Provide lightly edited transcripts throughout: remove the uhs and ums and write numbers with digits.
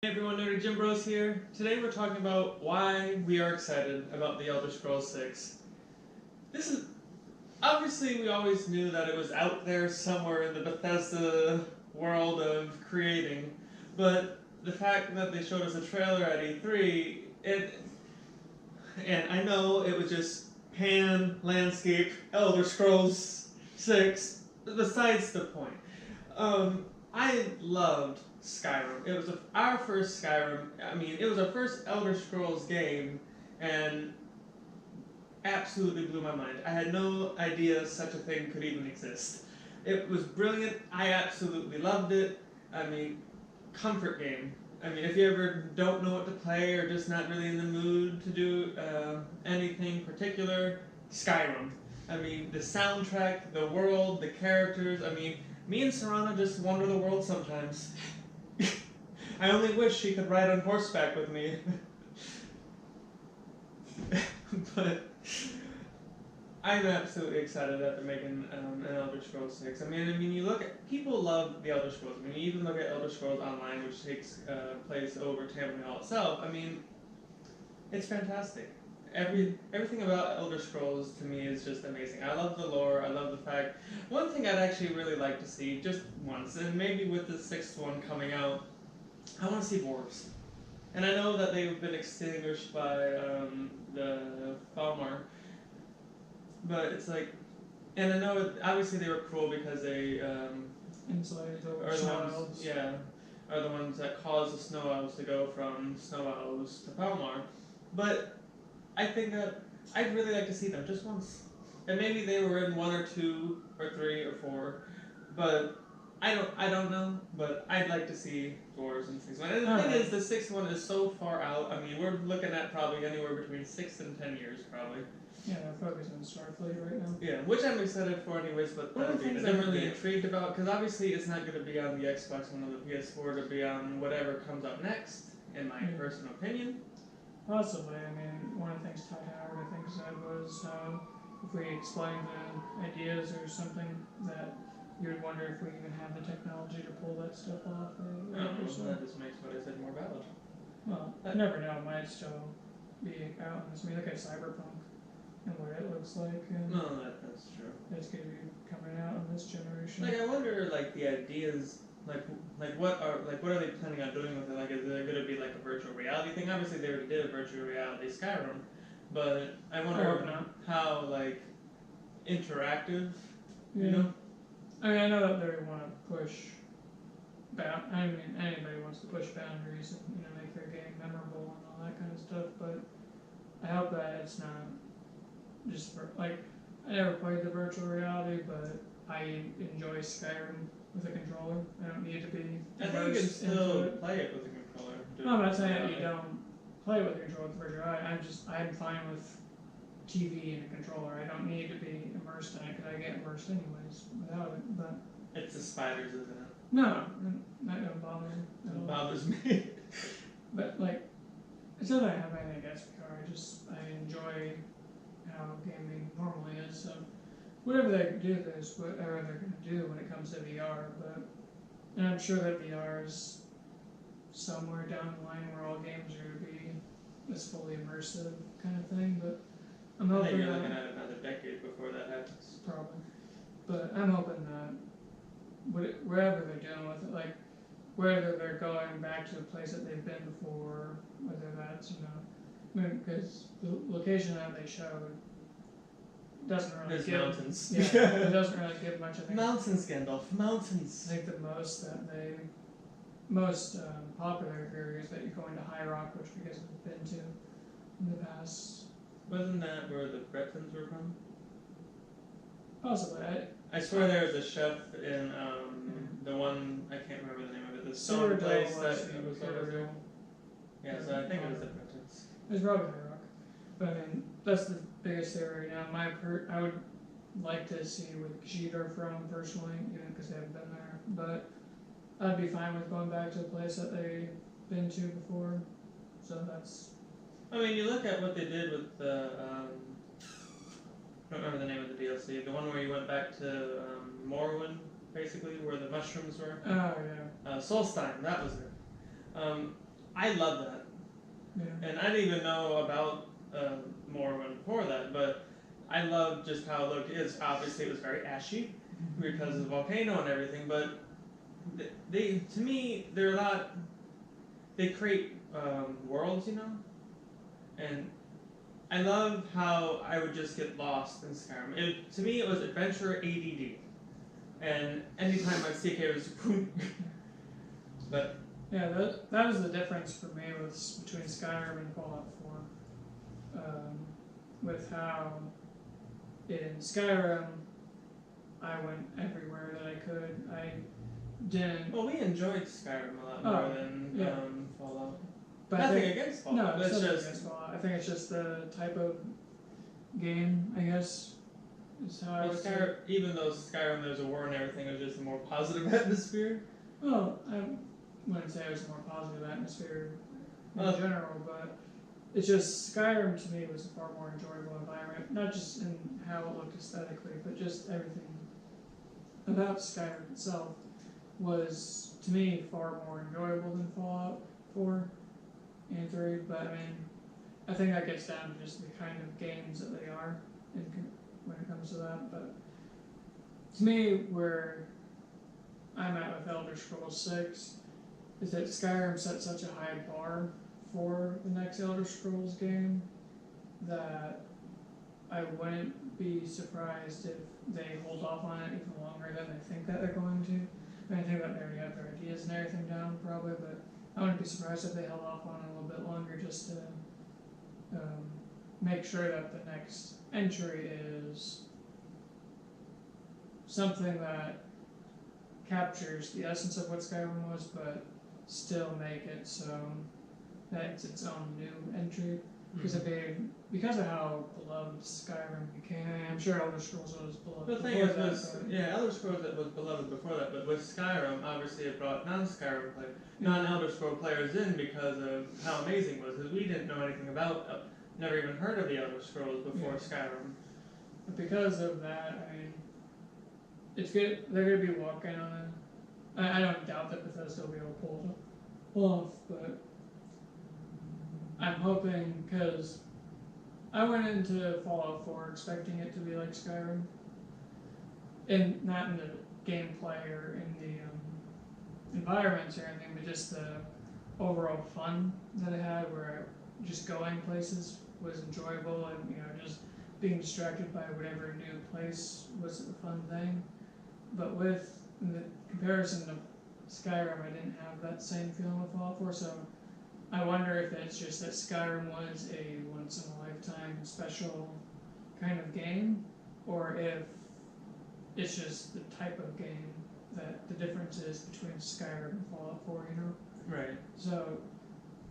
Hey everyone, nerdygymbros here. Today we're talking about why we are excited about the Elder Scrolls 6. This is obviously we always knew that it was out there somewhere in the Bethesda world of creating, but the fact that they showed us a trailer at E3, and I know it was just landscape, Elder Scrolls 6, besides the point. I loved Skyrim. It was our first Skyrim. It was our first Elder Scrolls game, and absolutely blew my mind. I had no idea such a thing could even exist. It was brilliant. I absolutely loved it. Comfort game. If you ever don't know what to play or just not really in the mood to do anything particular, Skyrim. The soundtrack, the world, the characters. Me and Serana just wander the world sometimes. I only wish she could ride on horseback with me. But I'm absolutely excited that they're making an Elder Scrolls 6. You look at, people love the Elder Scrolls. You even look at Elder Scrolls Online, which takes place over Tamriel itself. It's fantastic. Everything about Elder Scrolls to me is just amazing. I love the lore. I love the fact. One thing I'd actually really like to see just once, and maybe with the sixth one coming out, I want to see dwarves. And I know that they've been extinguished by the Falmar, but it's like, and I know obviously they were cruel because they enslaved are the snow ones, elves. yeah, are the ones that caused the snow elves to go from snow elves to Palmar. But I think that I'd really like to see them just once. And maybe they were in 1 or 2 or 3 or 4, but I don't know. But I'd like to see dwarves and things. And the thing is, the 6th one is so far out. We're looking at probably anywhere between 6 and 10 years, probably. Yeah, they're focused on Starfleet right now. Yeah, which I'm excited for anyways, but one of the things I'm really intrigued about, because obviously it's not going to be on the Xbox One or the PS4, to be on whatever comes up next, in my personal opinion. Possibly. One of the things Todd Howard, I think, said was if we explain the ideas or something, that you would wonder if we even have the technology to pull that stuff off. That just makes what I said more valid. Well, I never know. It might still be out. Look at Cyberpunk and what it looks like. And no, that's true. It's going to be coming out in this generation. I wonder, the ideas. What are they planning on doing with it? Is it going to be a virtual reality thing? Obviously, they already did a virtual reality Skyrim, but I wonder how interactive. Yeah. You know. I know that they want to push. Anybody wants to push boundaries and make their game memorable and all that kind of stuff. But I hope that it's not just for I never played the virtual reality, but I enjoy Skyrim with a controller. I don't need to be. I think you can still play it with a controller. No, I'm not saying that you don't play with a controller with virtual reality. I'm fine with TV and a controller. I don't need to be immersed in it because I get immersed anyways without it. But it's the spiders, isn't it? No, that don't bother me. It bothers me. But it's not that I have anything against VR. I enjoy how gaming normally is. So whatever they can do, there's whatever they're going to do when it comes to VR. And I'm sure that VR is somewhere down the line where all games are going to be this fully immersive kind of thing. But I'm hoping I think you're looking at another decade before that happens. Probably. But I'm hoping that wherever they're doing with it, whether they're going back to the place that they've been before, whether that's, because the location that they showed doesn't really give... mountains. Yeah, it doesn't really give much, I think. Mountains, Gandalf, mountains. I think the most popular areas that you're going to High Rock, which you guys have been to in the past. Wasn't that where the Bretons were from? Possibly. I swear there was a chef in the one, I can't remember the name of it, the stone place that he was over. Yeah, so I think it was the Bretons. It was probably High Rock. But that's the biggest area right now. I would like to see where the Khajiit are from personally, because they haven't been there. But I'd be fine with going back to a place that they've been to before. So that's... you look at what they did with the... I don't remember the name of the DLC. The one where you went back to Morrowind, basically, where the mushrooms were. Oh, yeah. Solstein, that was it. I love that. Yeah. And I didn't even know about Morrowind before that, but I love just how it looked. It's obviously it was very ashy because of the volcano and everything, but they to me they're a lot. They create worlds, and I love how I would just get lost in Skyrim. To me, it was adventure ADD, and anytime I'd see it was boom. But yeah, that was the difference for me between Skyrim and Fallout 4. With how in Skyrim I went everywhere that I could. I didn't. Well, we enjoyed Skyrim a lot more than Fallout. But Nothing against Fallout. No, it's it's just against Fallout. I think it's just the type of game, I guess. Is how I would say. Skyrim, even though Skyrim there's a war and everything, it was just a more positive atmosphere. Well, I wouldn't say it was a more positive atmosphere in general, but it's just Skyrim to me was a far more enjoyable environment, not just in how it looked aesthetically, but just everything about Skyrim itself was to me far more enjoyable than Fallout 4 and 3. But I mean, I think that gets down to just the kind of games that they are when it comes to that. But to me, where I'm at with Elder Scrolls 6 is that Skyrim set such a high bar for the next Elder Scrolls game that I wouldn't be surprised if they hold off on it even longer than they think that they're going to. I mean, I think that they already have their ideas and everything down probably, but I wouldn't be surprised if they held off on it a little bit longer just to make sure that the next entry is something that captures the essence of what Skyrim was, but still make it so that it's its own new entry. Because because of how beloved Skyrim became, I'm sure Elder Scrolls was beloved. The thing is, Elder Scrolls was beloved before that, but with Skyrim, obviously it brought non-Elder Scroll players in because of how amazing it was. Because we didn't know anything about, never even heard of the Elder Scrolls before Skyrim. But because of that, I mean, it's good. They're going to be walking on it. I don't doubt that Bethesda will be able to pull it off, but I'm hoping, because I went into Fallout 4 expecting it to be like Skyrim, and not in the gameplay or in the environments or anything, but just the overall fun that it had, where just going places was enjoyable, and just being distracted by whatever new place was a fun thing. But with the comparison to Skyrim, I didn't have that same feeling with Fallout 4, so I wonder if it's just that Skyrim was a once-in-a-lifetime special kind of game, or if it's just the type of game that the difference is between Skyrim and Fallout 4, Right. So,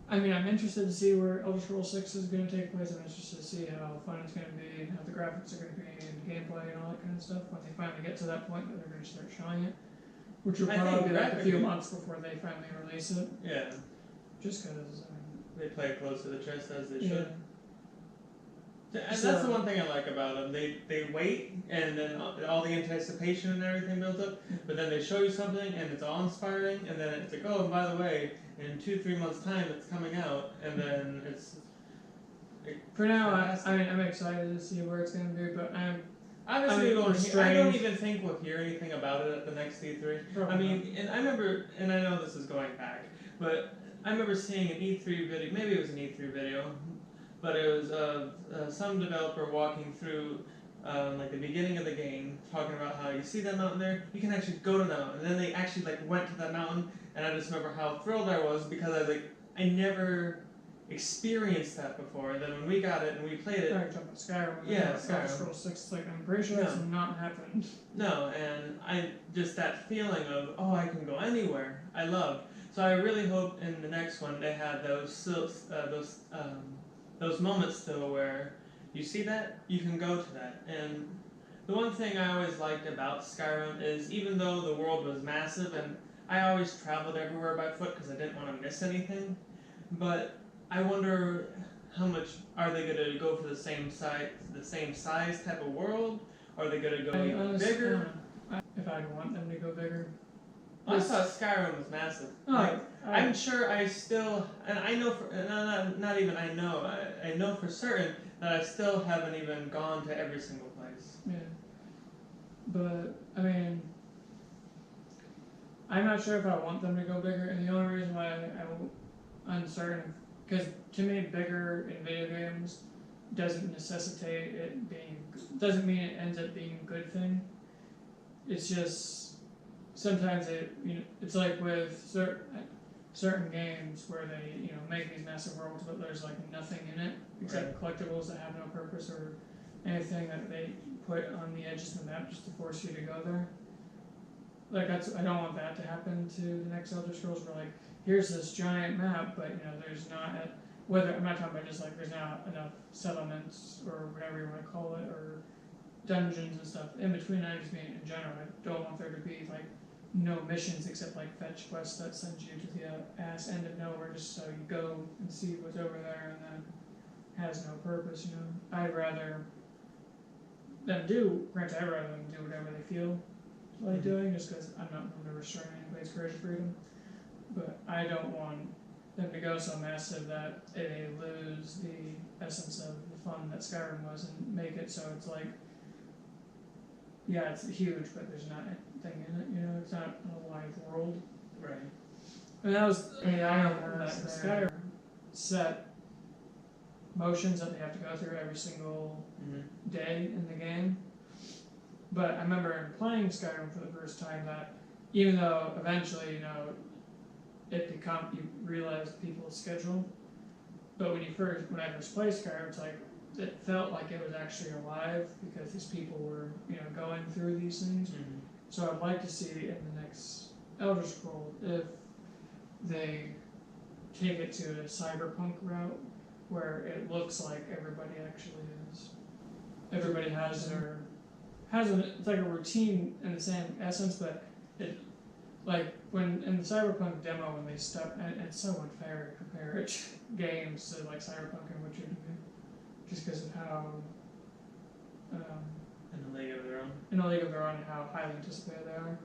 I mean, I'm interested to see where Elder Scrolls 6 is going to take place. I'm interested to see how fun it's going to be, and how the graphics are going to be, and gameplay, and all that kind of stuff, when they finally get to that point that they're going to start showing it. Which will probably be like a few months before they finally release it. Yeah. Just because they play it close to the chest as they should. And So, that's the one thing I like about them. They wait, and then all the anticipation and everything builds up, but then they show you something, and it's all inspiring, and then it's like, oh, and by the way, in 2-3 months' time, it's coming out, and then it's. For now, I'm excited to see where it's going to be, but I don't even think we'll hear anything about it at the next E3. I mean, and I remember, and I know this is going back, but I remember seeing an E3 video, maybe it was an E3 video, but it was some developer walking through like the beginning of the game, talking about how you see that mountain there, you can actually go to that mountain. And then they actually went to that mountain, and I just remember how thrilled I was because I never experienced that before. And then when we got it and we played it, Skyrim. Yeah, Elder Scrolls 6. I'm pretty sure that's not happened. No, and I just that feeling of I can go anywhere. I loved. So I really hope in the next one they had those moments still where you see that you can go to that. And the one thing I always liked about Skyrim is even though the world was massive and I always traveled everywhere by foot because I didn't want to miss anything, but I wonder how much are they going to go for the same size type of world? Are they going to go even bigger? If I'd want them to go bigger, I thought Skyrim was massive. I'm sure I still, and I know for, not even I know for certain that I still haven't even gone to every single place. Yeah. But, I mean, I'm not sure if I want them to go bigger, and the only reason why I'm uncertain, because to me, bigger in video games doesn't necessitate it being, doesn't mean it ends up being a good thing. It's just, sometimes it's like with certain games where they, make these massive worlds, but there's like nothing in it except collectibles that have no purpose or anything that they put on the edges of the map just to force you to go there. Like I don't want that to happen to the next Elder Scrolls where like, here's this giant map, but there's not, I'm not talking about just like there's not enough settlements or whatever you want to call it, or dungeons and stuff in between. I just mean in general, I don't want there to be like no missions except like fetch quests that send you to the ass end of nowhere just so you go and see what's over there and then has no purpose. I'd rather them do whatever they feel like doing, just because I'm not going to restrain anybody's creative freedom. But I don't want them to go so massive that they lose the essence of the fun that Skyrim was and make it so it's like, yeah, it's huge, but there's not anything in it, it's not a live world. Right. And that was, I know that Skyrim set motions that they have to go through every single day in the game. But I remember playing Skyrim for the first time that even though eventually, you realize people's schedule, but when I first played Skyrim, it's like, it felt like it was actually alive because these people were, going through these things. Mm-hmm. So I'd like to see in the next Elder Scroll if they take it to a cyberpunk route where it looks like everybody actually is. Everybody has it's like a routine in the same essence, but it, like when in the cyberpunk demo when they step, and it's so unfair to compare it games to like cyberpunk and Witcher doing, just because of how in a league of their own. In a league of their own, how highly anticipated they are.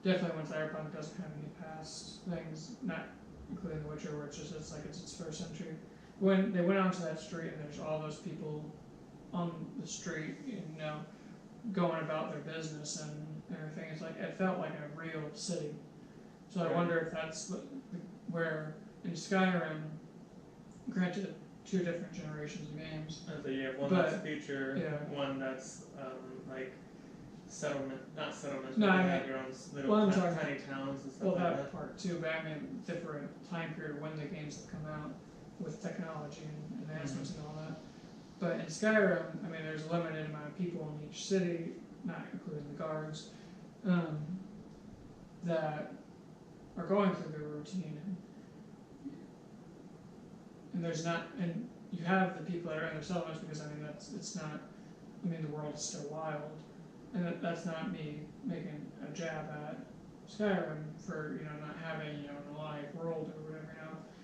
Definitely when cyberpunk doesn't have any past things, not including The Witcher, where it's its first century. When they went onto that street and there's all those people on the street, going about their business and everything, it's like it felt like a real city. So I wonder if that's where in Skyrim, granted 2 different generations of games. So you have one that's future, one that's like settlement, not settlements, but you have your own little tiny towns and stuff like that. Well, that part too, but I mean different time period when the games have come out with technology and advancements and all that. But in Skyrim, I mean, there's a limited amount of people in each city, not including the guards, that are going through their routine, and there's not, and you have the people that are in their settlements because the world is still wild, and that's not me making a jab at Skyrim for not having an alive world or whatever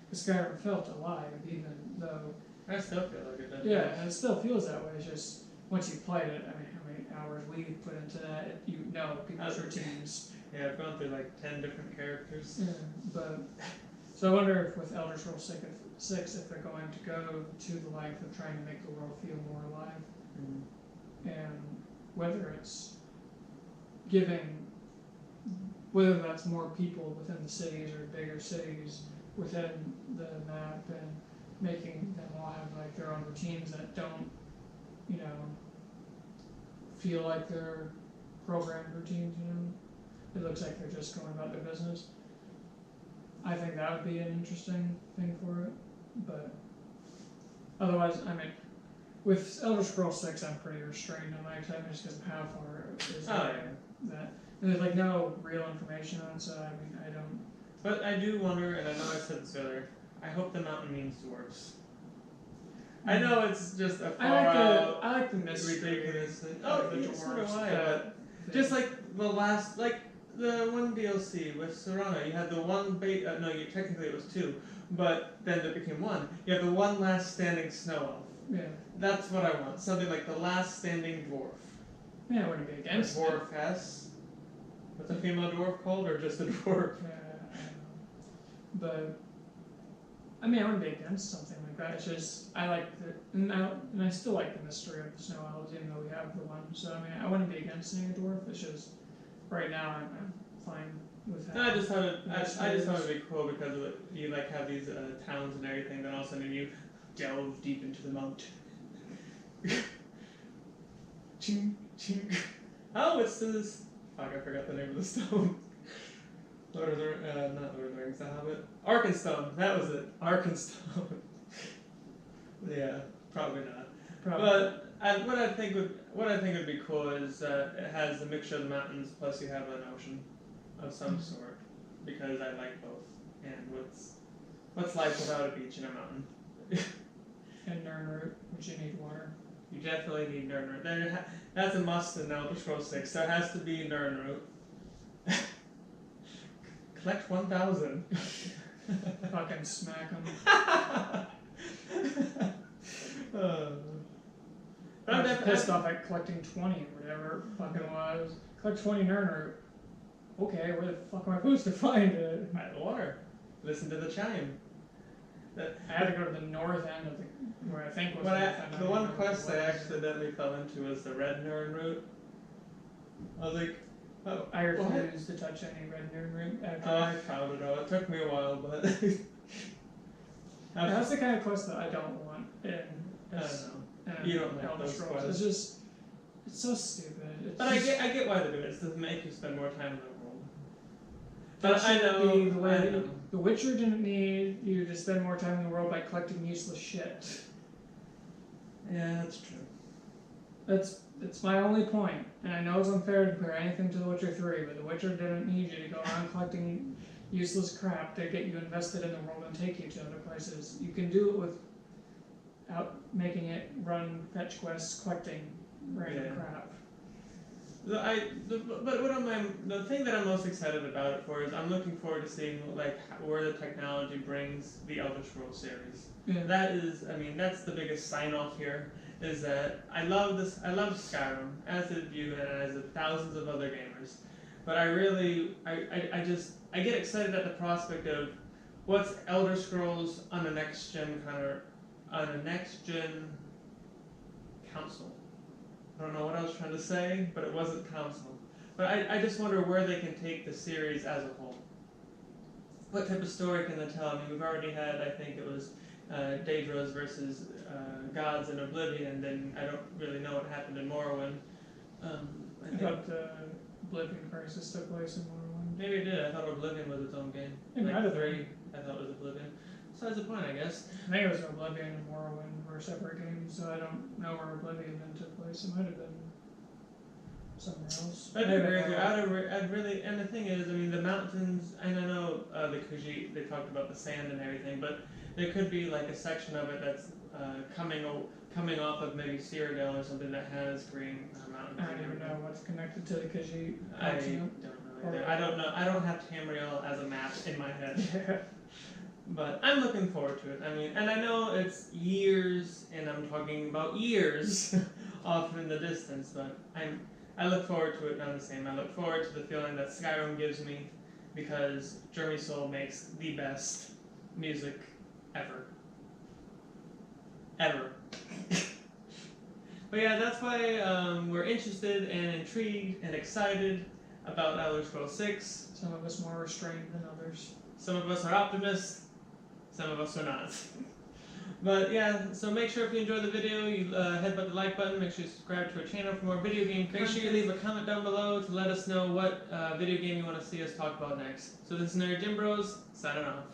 because Skyrim felt alive even though. I still feel like it does. Yeah, and it still feels that way. It's just once you played it, I mean, how many hours we put into that, people's routines. Yeah, I've gone through like 10 different characters. Yeah, but so I wonder if with Elder Scrolls 6, if they're going to go to the length of trying to make the world feel more alive, and whether it's whether that's more people within the cities or bigger cities within the map and making them all have like their own routines that don't, feel like they're programmed routines, It looks like they're just going about their business. I think that would be an interesting thing for it, but otherwise, I mean, with Elder Scrolls 6, I'm pretty restrained on my excitement just because of how far it is that. And there's like no real information on it, so I mean, I don't. But I do wonder, and I know I said this earlier, I hope the mountain means dwarves. I know it's just a I like the mystery. Ridiculous thing. The dwarves. Just like the last, like the one DLC with Serana, you had the one technically it was 2, but then there became 1. You have the one last standing snow elf. Yeah. That's what I want. Something like the last standing dwarf. Yeah, I wouldn't be against Dwarf-esque. What's a female dwarf called, or just a dwarf? Yeah, I don't know. But I mean, I wouldn't be against something like that. It's just I like and I still like the mystery of the snow elves, even though we have the one. So I mean, I wouldn't be against seeing a dwarf. It's just right now I'm fine with that. No, I just thought it'd be cool because you like have these towns and everything. Then all of a sudden you delve deep into the mountain. Ching ching. Oh, it's this. Fuck, I forgot the name of the stone. Lord of the not Lord of the Rings, The Hobbit. Arkenstone. That was it. Arkenstone. Yeah, probably not. Probably. But what I think would be cool is it has a mixture of the mountains plus you have an ocean of some sort, because I like both. And what's life without a beach and a mountain? And Nernroot, which you need water. You definitely need Nernroot. That's a must in Elder Scrolls 6. There has to be Nernroot. Collect 1,000. Fucking smack them. I'm just pissed off at collecting 20 or whatever it fucking was. Collect 20 Nernroot. Okay, where the fuck am I supposed to find it? By the water. Listen to the chime. I had to go to the north end of where I think was the one quest I accidentally fell into was the red Nernroot. I was like, oh, I refused to touch any red Nernroot after I found it out. It took me a while, but that's the kind of quest that I don't want in. I don't know. You don't like Elder those Scrolls. quests. It's just, it's so stupid. But I get why they do it. It's to make you spend more time in the world. But I know. The Witcher didn't need you to spend more time in the world by collecting useless shit. Yeah, that's true. That's my only point. And I know it's unfair to compare anything to The Witcher 3, but The Witcher didn't need you to go around collecting useless crap to get you invested in the world and take you to other places. You can do it without making it run fetch quests collecting random crap. The thing that I'm most excited about it for is I'm looking forward to seeing like where the technology brings the Elder Scrolls series. Yeah. That's the biggest sign off here. Is that I love Skyrim, as did you and as did thousands of other gamers. But I get excited at the prospect of what's Elder Scrolls on a next gen console. I don't know what I was trying to say, but it wasn't console. But I just wonder where they can take the series as a whole. What type of story can they tell? I mean, we've already had, I think it was Daedrus versus gods in Oblivion, then I don't really know what happened in Morrowind. I thought the Oblivion Crisis took place in Morrowind. Maybe it did. I thought Oblivion was its own game. It might have 3, I thought it was Oblivion. Besides the point, I guess. I think it was Oblivion and Morrowind were separate games, so I don't know where Oblivion then took place. It might have been somewhere else. I'd agree with you. I'd really, and the thing is, I mean, the mountains, and I know the Khajiit, they talked about the sand and everything, but there could be like a section of it that's coming off of maybe Cyrodiil or something that has green mountains. I don't even know what's connected to the Khajiit. I don't know either. I don't know. I don't have Tamriel as a map in my head. But I'm looking forward to it. I mean, and I know it's years, and I'm talking about years off in the distance, but I look forward to it, and I'm the same. I look forward to the feeling that Skyrim gives me, because Jeremy Soule makes the best music ever. Ever. But yeah, that's why we're interested and intrigued and excited about Elder Scrolls 6. Some of us more restrained than others. Some of us are optimists. Some of us are not. But yeah, so make sure if you enjoyed the video, you headbutt the like button, make sure you subscribe to our channel for more video game content. Make sure you leave a comment down below to let us know what video game you want to see us talk about next. So this is nerdygymbros, signing off.